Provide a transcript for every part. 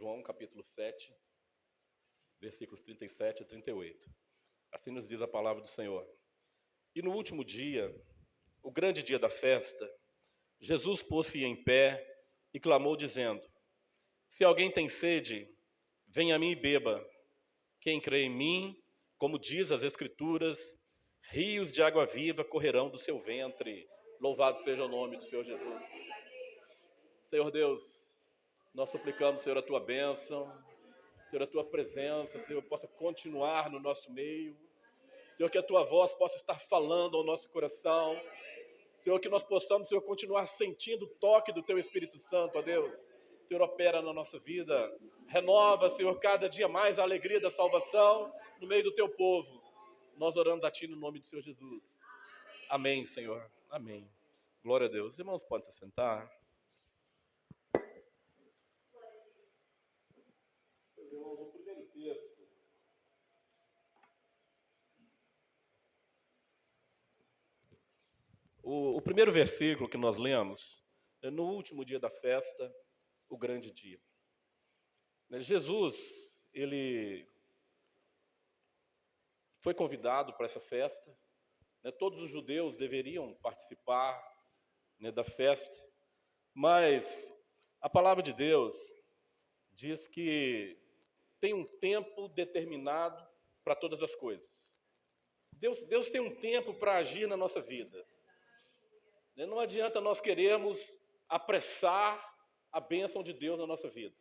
João, capítulo 7, versículos 37 a 38. Assim nos diz a palavra do Senhor. E no último dia, o grande dia da festa, Jesus pôs-se em pé e clamou, dizendo: Se alguém tem sede, venha a mim e beba. Quem crê em mim, como diz as Escrituras, rios de água viva correrão do seu ventre. Louvado seja o nome do Senhor Jesus. Senhor Deus, nós suplicamos, Senhor, a tua bênção, Senhor, a tua presença, Senhor, possa continuar no nosso meio. Senhor, que a tua voz possa estar falando ao nosso coração. Senhor, que nós possamos, Senhor, continuar sentindo o toque do teu Espírito Santo, ó Deus. Senhor, opera na nossa vida. Renova, Senhor, cada dia mais a alegria da salvação no meio do teu povo. Nós oramos a ti no nome do Senhor Jesus. Amém, Senhor. Amém. Glória a Deus. Irmãos, podem se sentar. Irmãos, o primeiro texto. O primeiro versículo que nós lemos é no último dia da festa, o grande dia. Jesus, ele foi convidado para essa festa. Todos os judeus deveriam participar da festa, mas a palavra de Deus diz que tem um tempo determinado para todas as coisas. Deus tem um tempo para agir na nossa vida. Não adianta nós queremos apressar a bênção de Deus na nossa vida.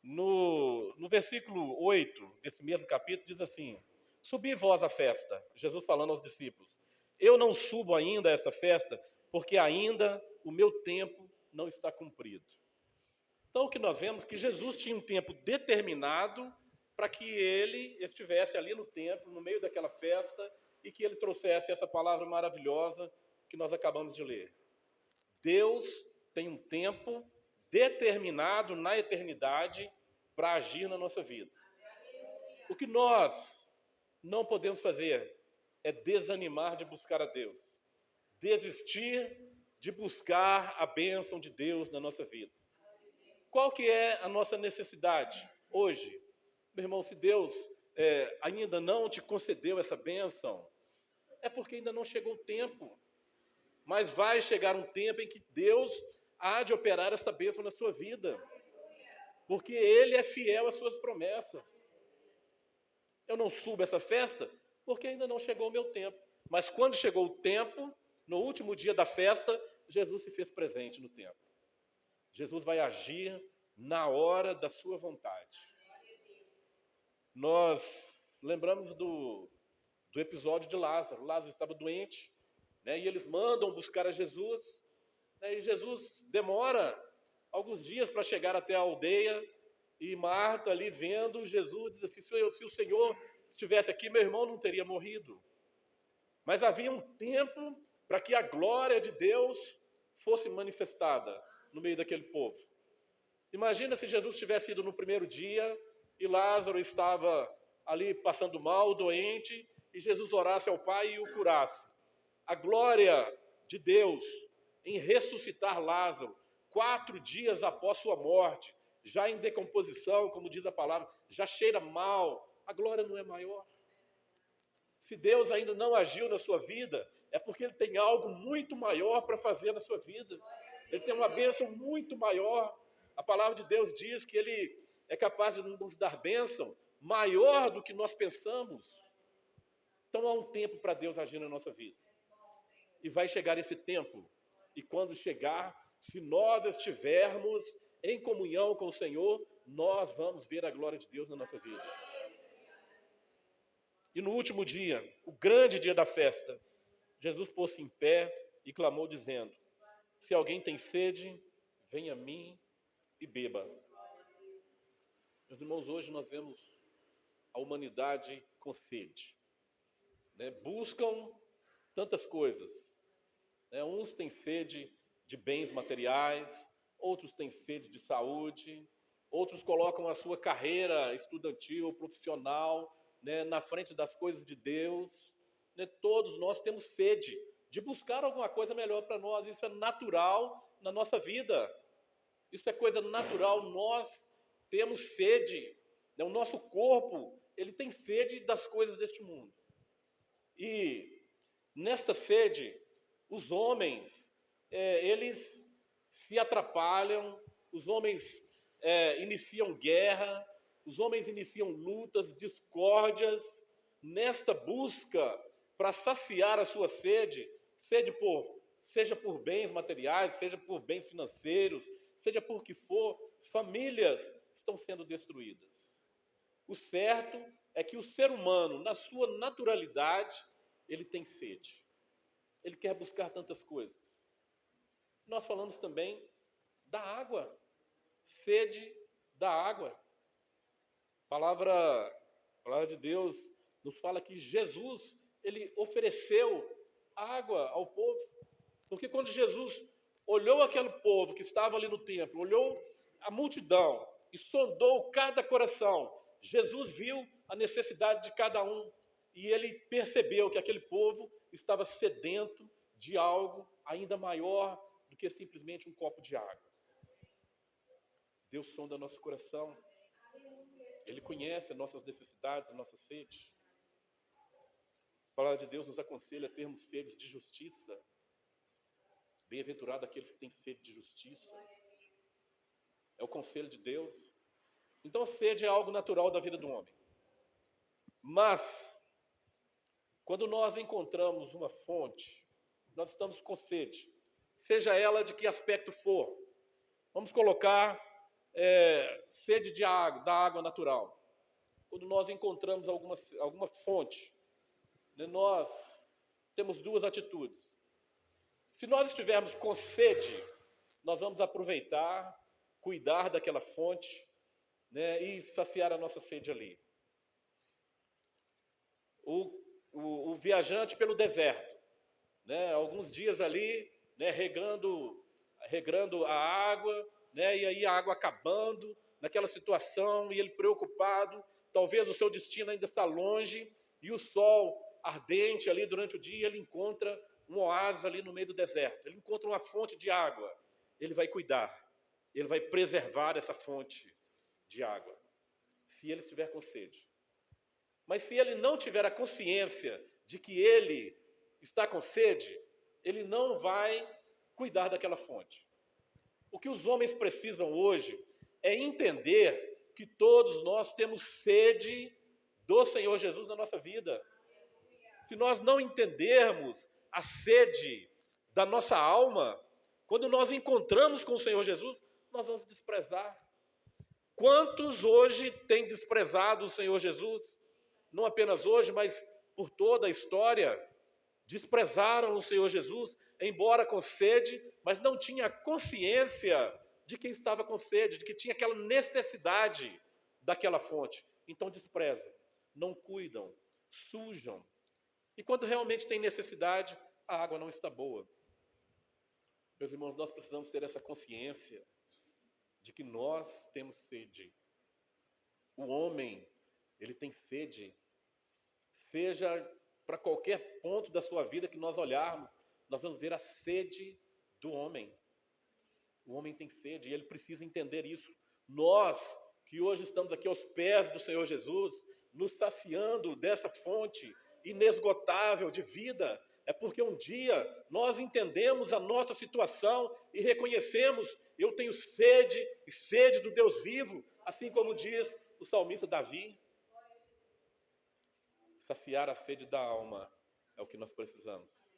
No versículo 8 desse mesmo capítulo diz assim: Subi vós à festa, Jesus falando aos discípulos. Eu não subo ainda a esta festa, porque ainda o meu tempo não está cumprido. Então o que nós vemos é que Jesus tinha um tempo determinado para que ele estivesse ali no templo, no meio daquela festa, e que ele trouxesse essa palavra maravilhosa que nós acabamos de ler. Deus tem um tempo determinado na eternidade para agir na nossa vida. O que nós não podemos fazer é desanimar de buscar a Deus, desistir de buscar a bênção de Deus na nossa vida. Qual que é a nossa necessidade hoje? Meu irmão, se Deus ainda não te concedeu essa bênção, é porque ainda não chegou o tempo. Mas vai chegar um tempo em que Deus há de operar essa bênção na sua vida, porque Ele é fiel às suas promessas. Eu não subo essa festa porque ainda não chegou o meu tempo. Mas quando chegou o tempo, no último dia da festa, Jesus se fez presente no templo. Jesus vai agir na hora da sua vontade. Nós lembramos do episódio de Lázaro. Lázaro estava doente, e eles mandam buscar a Jesus. E Jesus demora alguns dias para chegar até a aldeia. E Marta, ali vendo Jesus, diz assim: se o Senhor estivesse aqui, meu irmão não teria morrido. Mas havia um tempo para que a glória de Deus fosse manifestada no meio daquele povo. Imagina se Jesus tivesse ido no primeiro dia e Lázaro estava ali passando mal, doente, e Jesus orasse ao Pai e o curasse. A glória de Deus em ressuscitar Lázaro 4 dias após sua morte, já em decomposição, como diz a palavra, já cheira mal, a glória não é maior? Se Deus ainda não agiu na sua vida, é porque Ele tem algo muito maior para fazer na sua vida. Ele tem uma bênção muito maior. A palavra de Deus diz que Ele é capaz de nos dar bênção maior do que nós pensamos. Então há um tempo para Deus agir na nossa vida. E vai chegar esse tempo. E quando chegar, se nós estivermos em comunhão com o Senhor, nós vamos ver a glória de Deus na nossa vida. E no último dia, o grande dia da festa, Jesus pôs-se em pé e clamou dizendo: Se alguém tem sede, venha a mim e beba. Meus irmãos, hoje nós vemos a humanidade com sede. Buscam tantas coisas. Uns têm sede de bens materiais, outros têm sede de saúde, outros colocam a sua carreira estudantil, profissional, na frente das coisas de Deus. Todos nós temos sede de buscar alguma coisa melhor para nós. Isso é natural na nossa vida. Isso é coisa natural, nós temos sede, né? O nosso corpo, ele tem sede das coisas deste mundo. E nesta sede, os homens, eles se atrapalham, os homens iniciam guerra, os homens iniciam lutas, discórdias, nesta busca para saciar a sua sede, seja por bens materiais, seja por bens financeiros, seja por que for, famílias estão sendo destruídas. O certo é que o ser humano, na sua naturalidade, ele tem sede. Ele quer buscar tantas coisas. Nós falamos também da água, sede da água. A palavra de Deus nos fala que Jesus, ele ofereceu água ao povo. Porque quando Jesus olhou aquele povo que estava ali no templo, olhou a multidão e sondou cada coração, Jesus viu a necessidade de cada um e ele percebeu que aquele povo estava sedento de algo ainda maior do que simplesmente um copo de água. Deus sonda nosso coração. Ele conhece as nossas necessidades, a nossa sede. A palavra de Deus nos aconselha a termos sedes de justiça. Bem-aventurado aqueles que têm sede de justiça. É o conselho de Deus. Então a sede é algo natural da vida do homem. Mas, quando nós encontramos uma fonte, nós estamos com sede, seja ela de que aspecto for. Vamos colocar sede de água, da água natural. Quando nós encontramos alguma fonte, né, nós temos duas atitudes. Se nós estivermos com sede, nós vamos aproveitar, cuidar daquela fonte, né, e saciar a nossa sede ali. O viajante pelo deserto, né, alguns dias ali, né, regando a água, né, e aí a água acabando, naquela situação, e ele preocupado, talvez o seu destino ainda está longe, e o sol ardente ali durante o dia, ele encontra um oásis ali no meio do deserto, ele encontra uma fonte de água, ele vai cuidar, ele vai preservar essa fonte de água, se ele estiver com sede. Mas se ele não tiver a consciência de que ele está com sede, ele não vai cuidar daquela fonte. O que os homens precisam hoje é entender que todos nós temos sede do Senhor Jesus na nossa vida. Se nós não entendermos a sede da nossa alma, quando nós encontramos com o Senhor Jesus, nós vamos desprezar. Quantos hoje têm desprezado o Senhor Jesus? Não apenas hoje, mas por toda a história, desprezaram o Senhor Jesus, embora com sede, mas não tinha consciência de que estava com sede, de que tinha aquela necessidade daquela fonte. Então desprezam, não cuidam, sujam. E quando realmente tem necessidade, a água não está boa. Meus irmãos, nós precisamos ter essa consciência de que nós temos sede. O homem, ele tem sede. Seja para qualquer ponto da sua vida que nós olharmos, nós vamos ver a sede do homem. O homem tem sede e ele precisa entender isso. Nós, que hoje estamos aqui aos pés do Senhor Jesus, nos saciando dessa fonte inesgotável de vida, é porque um dia nós entendemos a nossa situação e reconhecemos: eu tenho sede e sede do Deus vivo, assim como diz o salmista Davi. Saciar a sede da alma é o que nós precisamos.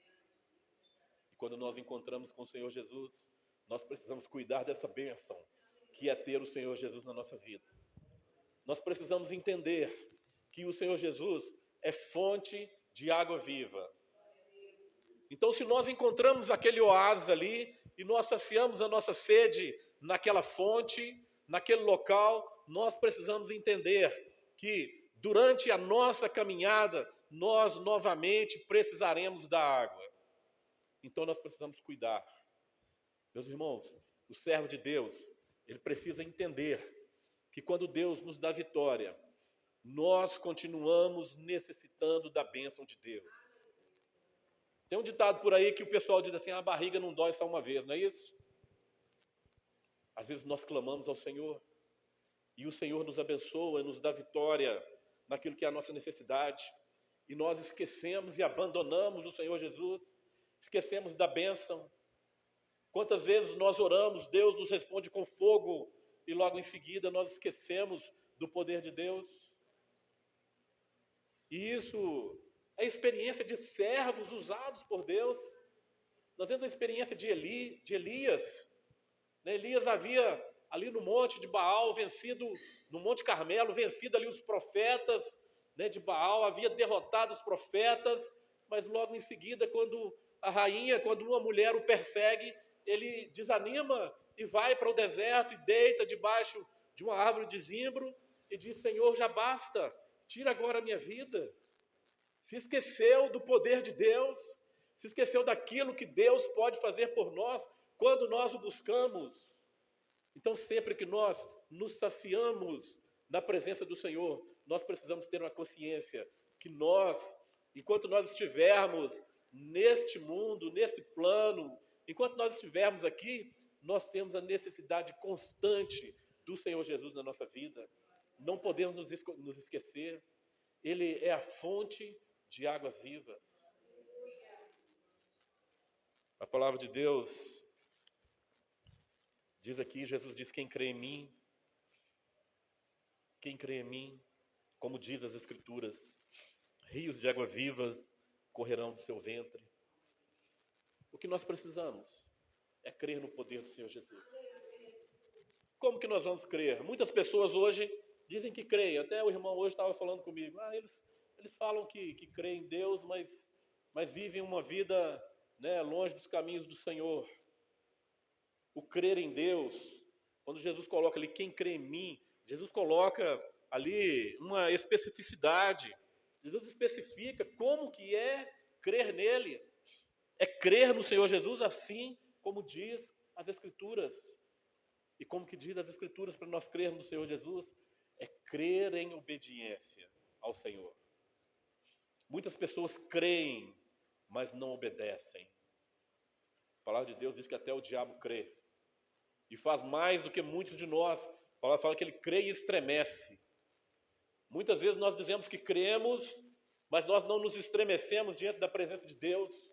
E quando nós encontramos com o Senhor Jesus, nós precisamos cuidar dessa bênção, que é ter o Senhor Jesus na nossa vida. Nós precisamos entender que o Senhor Jesus é fonte de água viva. Então, se nós encontramos aquele oásis ali, e nós saciamos a nossa sede naquela fonte, naquele local, nós precisamos entender que durante a nossa caminhada, nós novamente precisaremos da água. Então nós precisamos cuidar. Meus irmãos, o servo de Deus, ele precisa entender que quando Deus nos dá vitória, nós continuamos necessitando da bênção de Deus. Tem um ditado por aí que o pessoal diz assim: a barriga não dói só uma vez, não é isso? Às vezes nós clamamos ao Senhor e o Senhor nos abençoa, nos dá vitória naquilo que é a nossa necessidade. E nós esquecemos e abandonamos o Senhor Jesus, esquecemos da bênção. Quantas vezes nós oramos, Deus nos responde com fogo e logo em seguida nós esquecemos do poder de Deus. E isso é a experiência de servos usados por Deus. Nós vemos a experiência de Elias. Elias havia ali no monte de Baal vencido, no Monte Carmelo, vencido ali os profetas de Baal, havia derrotado os profetas, mas logo em seguida, quando uma mulher o persegue, ele desanima e vai para o deserto e deita debaixo de uma árvore de zimbro e diz: Senhor, já basta, tira agora a minha vida. Se esqueceu do poder de Deus, se esqueceu daquilo que Deus pode fazer por nós quando nós o buscamos. Então, sempre que nós nos saciamos na presença do Senhor, nós precisamos ter uma consciência que enquanto nós estivermos neste mundo, nesse plano, enquanto nós estivermos aqui, nós temos a necessidade constante do Senhor Jesus na nossa vida. Não podemos nos esquecer. Ele é a fonte de águas vivas. A palavra de Deus diz aqui, Jesus diz: quem crê em mim, como diz as Escrituras, rios de água vivas correrão do seu ventre. O que nós precisamos é crer no poder do Senhor Jesus. Como que nós vamos crer? Muitas pessoas hoje dizem que creem. Até o irmão hoje estava falando comigo. Eles falam que creem em Deus, mas vivem uma vida longe dos caminhos do Senhor. O crer em Deus, quando Jesus coloca ali, quem crê em mim, Jesus coloca ali uma especificidade. Jesus especifica como que é crer nele. É crer no Senhor Jesus assim como diz as Escrituras. E como que diz as Escrituras para nós crermos no Senhor Jesus? É crer em obediência ao Senhor. Muitas pessoas creem, mas não obedecem. A palavra de Deus diz que até o diabo crê. E faz mais do que muitos de nós. A palavra fala que ele crê e estremece. Muitas vezes nós dizemos que cremos, mas nós não nos estremecemos diante da presença de Deus.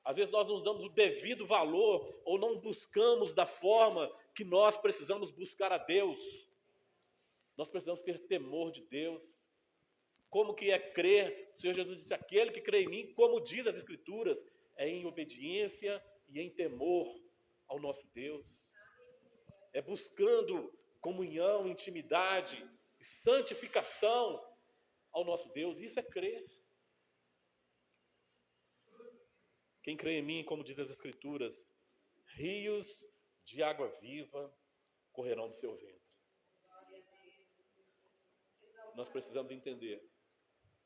Às vezes nós não damos o devido valor ou não buscamos da forma que nós precisamos buscar a Deus. Nós precisamos ter temor de Deus. Como que é crer? O Senhor Jesus disse: aquele que crê em mim, como diz as Escrituras, é em obediência e em temor ao nosso Deus. É buscando comunhão, intimidade e santificação ao nosso Deus. Isso é crer. Quem crê em mim, como diz as Escrituras, rios de água viva correrão do seu ventre. Nós precisamos entender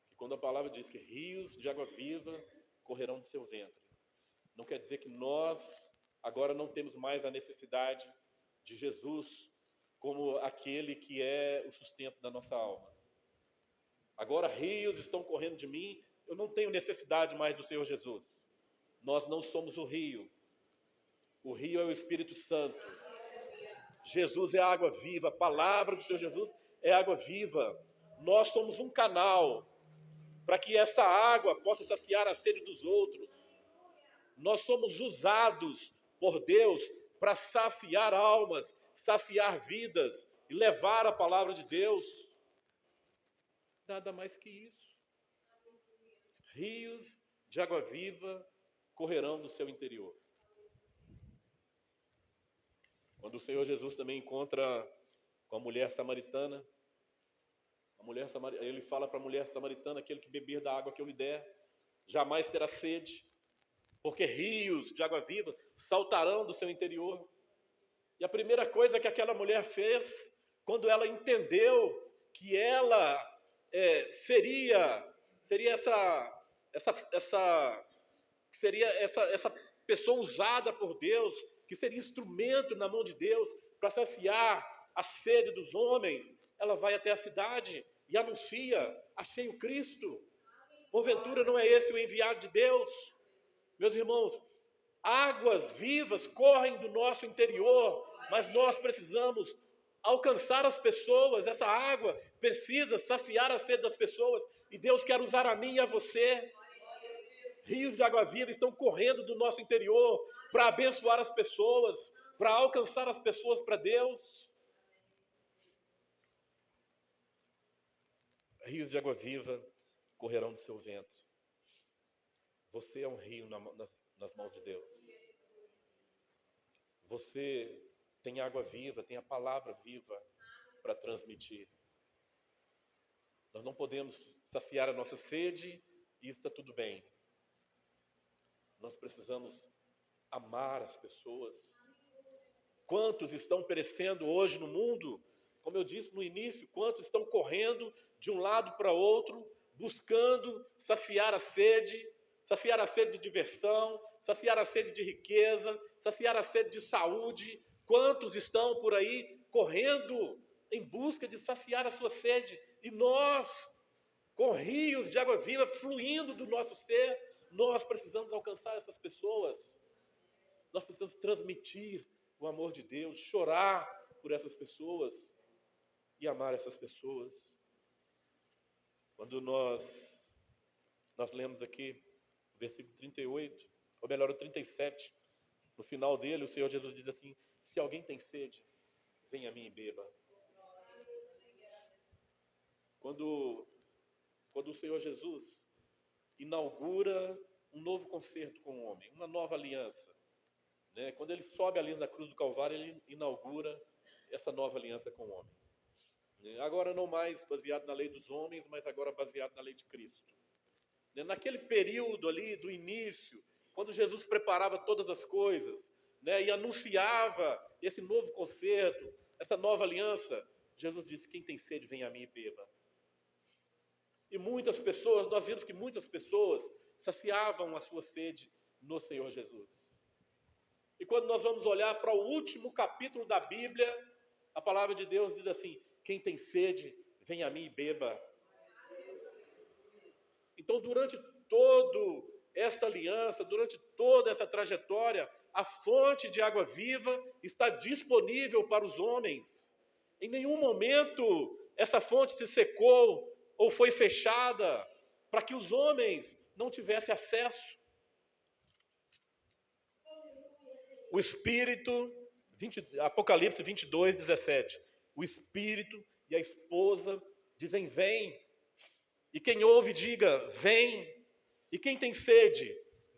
que quando a palavra diz que rios de água viva correrão do seu ventre, não quer dizer que nós agora não temos mais a necessidade de Jesus como aquele que é o sustento da nossa alma. Agora rios estão correndo de mim, eu não tenho necessidade mais do Senhor Jesus. Nós não somos o rio é o Espírito Santo. Jesus é a água viva, a palavra do Senhor Jesus é água viva. Nós somos um canal para que essa água possa saciar a sede dos outros. Nós somos usados por Deus para saciar almas, saciar vidas e levar a palavra de Deus. Nada mais que isso. Rios de água viva correrão do seu interior. Quando o Senhor Jesus também encontra com a mulher samaritana, ele fala para a mulher samaritana: aquele que beber da água que eu lhe der, jamais terá sede, porque rios de água viva saltarão do seu interior. E a primeira coisa que aquela mulher fez, quando ela entendeu que ela seria essa pessoa usada por Deus, que seria instrumento na mão de Deus para saciar a sede dos homens, ela vai até a cidade e anuncia: achei o Cristo. Porventura não é esse o enviado de Deus? Meus irmãos, águas vivas correm do nosso interior mas nós precisamos alcançar as pessoas. Essa água precisa saciar a sede das pessoas, e Deus quer usar a mim e a você. Rios de água viva estão correndo do nosso interior para abençoar as pessoas, para alcançar as pessoas para Deus. Rios de água viva correrão do seu ventre. Você é um rio nas mãos de Deus. Você tem água viva, tem a palavra viva para transmitir. Nós não podemos saciar a nossa sede e isso está tudo bem. Nós precisamos amar as pessoas. Quantos estão perecendo hoje no mundo? Como eu disse no início, quantos estão correndo de um lado para outro, buscando saciar a sede de diversão, saciar a sede de riqueza, saciar a sede de saúde. Quantos estão por aí correndo em busca de saciar a sua sede? E nós, com rios de água viva fluindo do nosso ser, nós precisamos alcançar essas pessoas. Nós precisamos transmitir o amor de Deus, chorar por essas pessoas e amar essas pessoas. Quando nós lemos aqui o versículo 38, ou melhor, o 37, no final dele, o Senhor Jesus diz assim: se alguém tem sede, venha a mim e beba. Quando o Senhor Jesus inaugura um novo concerto com o homem, uma nova aliança, né? Quando ele sobe ali na cruz do Calvário, ele inaugura essa nova aliança com o homem. Agora não mais baseado na lei dos homens, mas agora baseado na lei de Cristo. Naquele período ali do início, quando Jesus preparava todas as coisas, né, e anunciava esse novo concerto, essa nova aliança, Jesus disse: quem tem sede, vem a mim e beba. E muitas pessoas, nós vimos que muitas pessoas saciavam a sua sede no Senhor Jesus. E quando nós vamos olhar para o último capítulo da Bíblia, a palavra de Deus diz assim: quem tem sede, vem a mim e beba. Então, durante toda esta aliança, durante toda essa trajetória, a fonte de água viva está disponível para os homens. Em nenhum momento essa fonte se secou ou foi fechada para que os homens não tivessem acesso. O Espírito, Apocalipse 22, 17. O Espírito e a esposa dizem: vem. E quem ouve, diga: vem. E quem tem sede,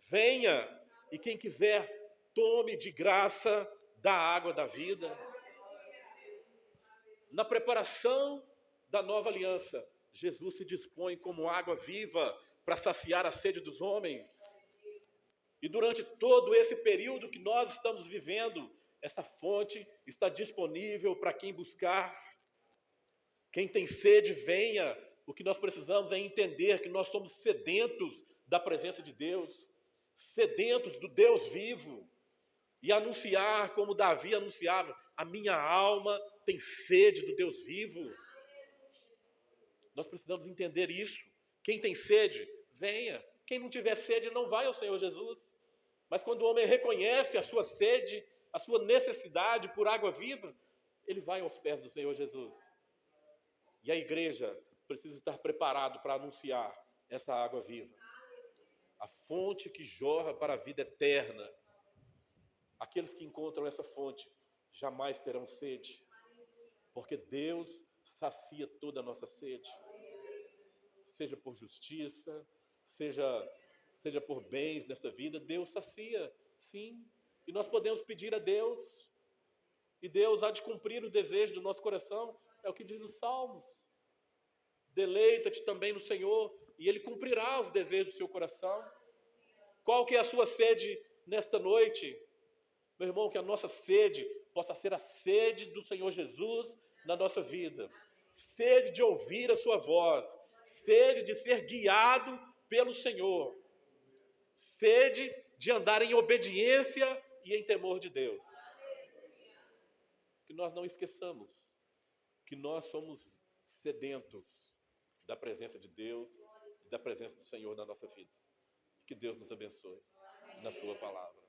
venha. E quem quiser, tome de graça da água da vida. Na preparação da nova aliança, Jesus se dispõe como água viva para saciar a sede dos homens. E durante todo esse período que nós estamos vivendo, essa fonte está disponível para quem buscar. Quem tem sede, venha. O que nós precisamos é entender que nós somos sedentos da presença de Deus, sedentos do Deus vivo, e anunciar como Davi anunciava: a minha alma tem sede do Deus vivo. Nós precisamos entender isso. Quem tem sede, venha. Quem não tiver sede, não vai ao Senhor Jesus. Mas quando o homem reconhece a sua sede, a sua necessidade por água viva, ele vai aos pés do Senhor Jesus. E a igreja precisa estar preparado para anunciar essa água viva. A fonte que jorra para a vida eterna. Aqueles que encontram essa fonte jamais terão sede, porque Deus sacia toda a nossa sede. Seja por justiça, seja por bens nessa vida, Deus sacia, sim. E nós podemos pedir a Deus, e Deus há de cumprir o desejo do nosso coração. É o que diz os Salmos: deleita-te também no Senhor, e Ele cumprirá os desejos do seu coração. Qual que é a sua sede nesta noite? Meu irmão, que a nossa sede possa ser a sede do Senhor Jesus na nossa vida. Sede de ouvir a sua voz, sede de ser guiado pelo Senhor, sede de andar em obediência e em temor de Deus. Que nós não esqueçamos que nós somos sedentos da presença de Deus e da presença do Senhor na nossa vida. Que Deus nos abençoe na sua palavra.